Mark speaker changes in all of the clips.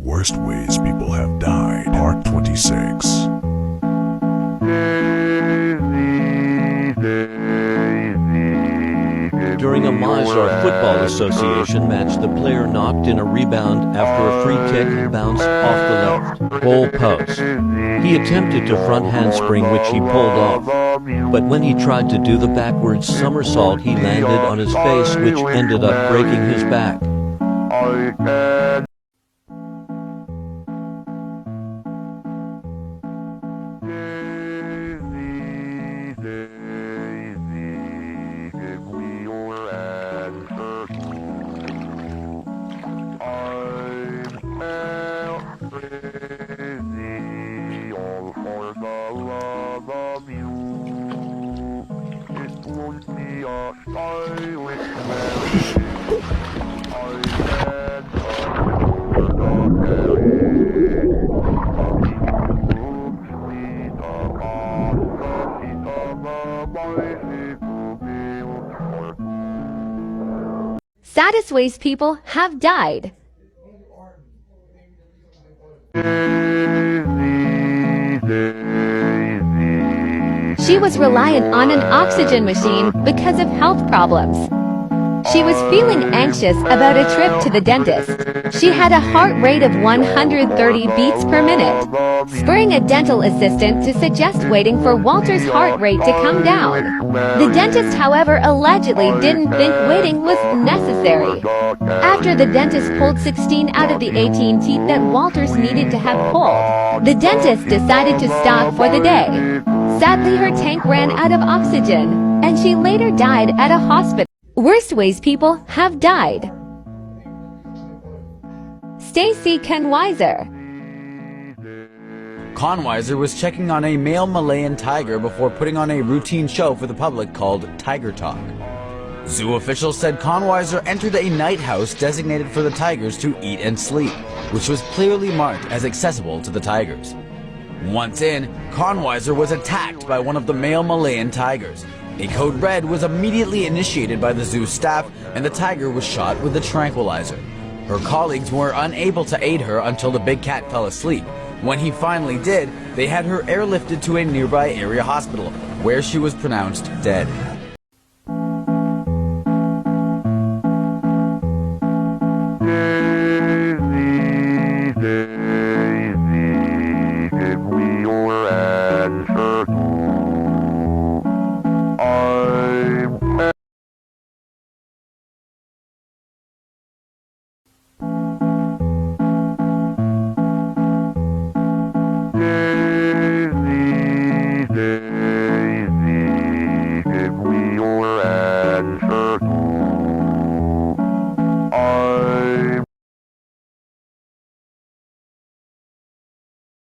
Speaker 1: Worst Ways People Have Died, Part 26.
Speaker 2: During a Mizar Football Association match, the player knocked in a rebound after a free kick bounced off the left goal post. He attempted to front handspring, which he pulled off, but when he tried to do the backwards somersault, he landed on his face, which ended up breaking his back.
Speaker 3: Saddest ways people have died. She was reliant on an oxygen machine because of health problems. She was feeling anxious about a trip to the dentist. She had a heart rate of 130 beats per minute, spurring a dental assistant to suggest waiting for Walter's heart rate to come down. The dentist, however, allegedly didn't think waiting was necessary. After the dentist pulled 16 out of the 18 teeth that Walters needed to have pulled, the dentist decided to stop for the day. Sadly, her tank ran out of oxygen, and she later died at a hospital. Worst ways people have died. Stacy Konwiser.
Speaker 4: Konwiser was checking on a male Malayan tiger before putting on a routine show for the public called Tiger Talk. Zoo officials said Konwiser entered a night house designated for the tigers to eat and sleep, which was clearly marked as accessible to the tigers. Once in, Konwiser was attacked by one of the male Malayan tigers. A code red was immediately initiated by the zoo staff, and the tiger was shot with a tranquilizer. Her colleagues were unable to aid her until the big cat fell asleep. When he finally did, they had her airlifted to a nearby area hospital, where she was pronounced dead.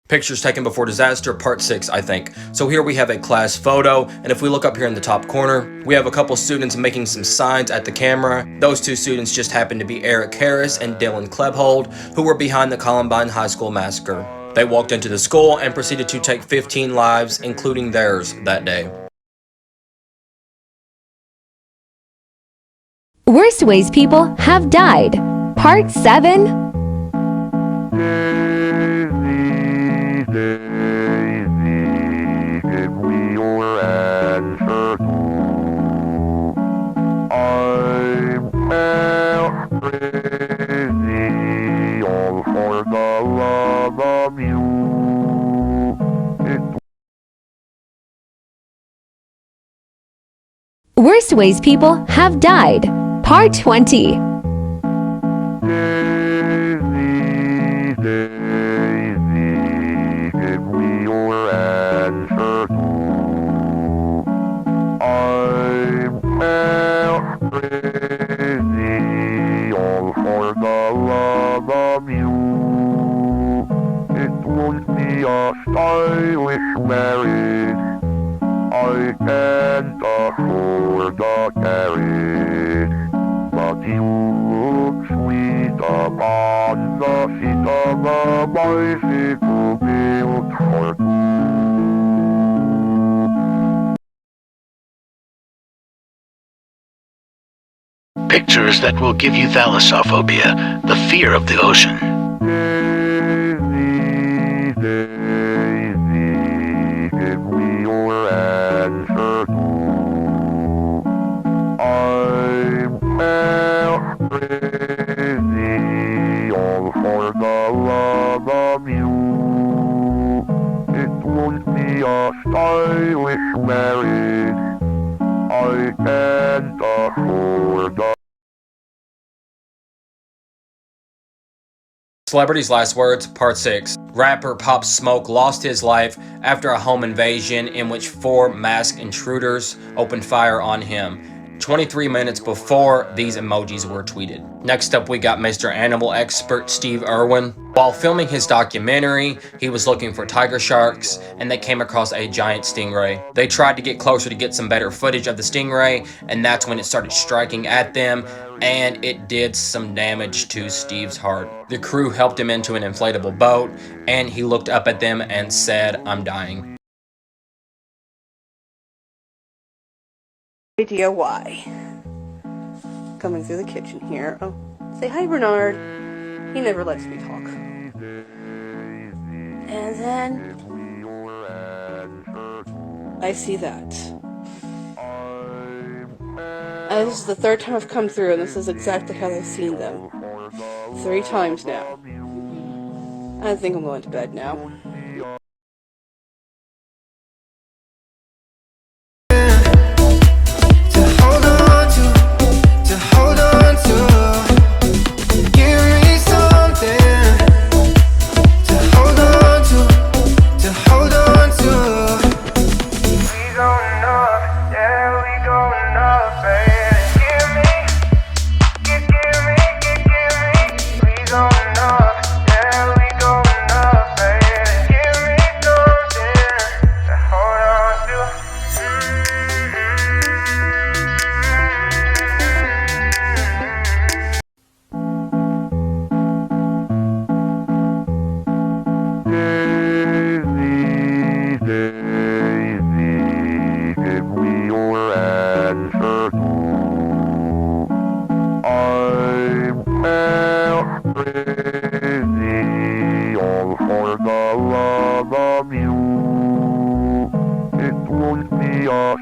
Speaker 5: Pictures taken before disaster, part 6, I think. So here we have a class photo, and if we look up here in the top corner, we have a couple students making some signs at the camera. Those two students just happen to be Eric Harris and Dylan Klebhold, who were behind the Columbine High School massacre. They walked into the school and proceeded to take 15 lives, including theirs, that day.
Speaker 3: Worst ways people have died. Part 7. Worst ways people have died. Part 20.
Speaker 6: I can't afford a carriage, but you look sweet upon the seat of a bicycle built for
Speaker 7: two. Pictures that will give you thalassophobia, the fear of the ocean.
Speaker 6: stylish marriage. I can't afford a
Speaker 5: Celebrities' Last Words, Part 6. Rapper Pop Smoke lost his life after a home invasion in which 4 masked intruders opened fire on him 23 minutes before these emojis were tweeted. Next up, we got Mr. Animal expert Steve Irwin. While filming his documentary, he was looking for tiger sharks and they came across a giant stingray. They tried to get closer to get some better footage of the stingray, and that's when it started striking at them, and it did some damage to Steve's heart. The crew helped him into an inflatable boat, and he looked up at them and said, "I'm dying."
Speaker 7: Idea why. Coming through the kitchen here. Oh, say hi, Bernard. He never lets me talk. And then I see that. And this is the 3rd time I've come through, and this is exactly how I've seen them. 3 times now. I think I'm going to bed now.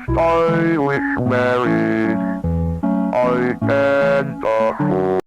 Speaker 6: Stylish marriage. I can't afford.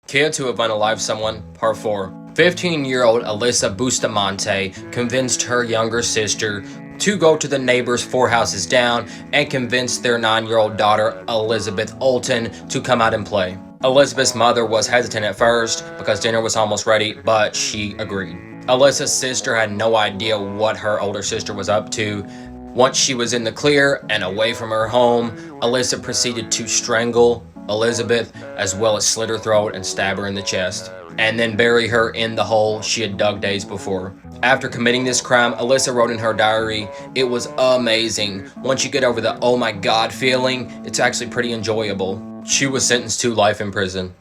Speaker 5: Kids who have unalived someone, Part 4. 15-year-old Alyssa Bustamante convinced her younger sister to go to the neighbors 4 houses down and convince their 9-year-old daughter, Elizabeth Olton, to come out and play. Elizabeth's mother was hesitant at first because dinner was almost ready, but she agreed. Alyssa's sister had no idea what her older sister was up to. Once she was in the clear and away from her home, Alyssa proceeded to strangle Elizabeth, as well as slit her throat and stab her in the chest, and then bury her in the hole she had dug days before. After committing this crime, Alyssa wrote in her diary, "It was amazing. Once you get over the oh my god feeling, it's actually pretty enjoyable." She was sentenced to life in prison.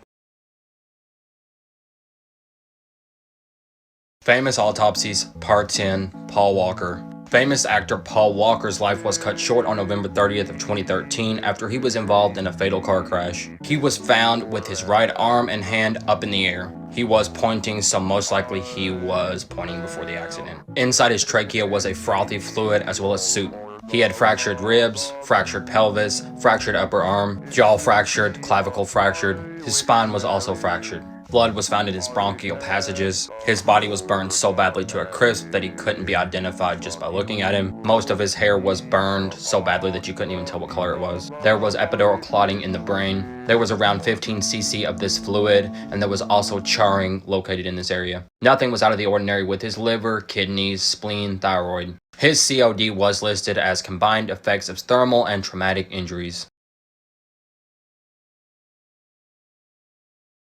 Speaker 5: Famous Autopsies, Part 10, Paul Walker. Famous actor Paul Walker's life was cut short on November 30th of 2013 after he was involved in a fatal car crash. He was found with his right arm and hand up in the air. He was pointing, so most likely he was pointing before the accident. Inside his trachea was a frothy fluid as well as soup. He had fractured ribs, fractured pelvis, fractured upper arm, jaw fractured, clavicle fractured. His spine was also fractured. Blood was found in his bronchial passages. His body was burned so badly to a crisp that he couldn't be identified just by looking at him. Most of his hair was burned so badly that you couldn't even tell what color it was. There was epidural clotting in the brain. There was around 15 cc of this fluid, and there was also charring located in this area. Nothing was out of the ordinary with his liver, kidneys, spleen, thyroid. His COD was listed as combined effects of thermal and traumatic injuries.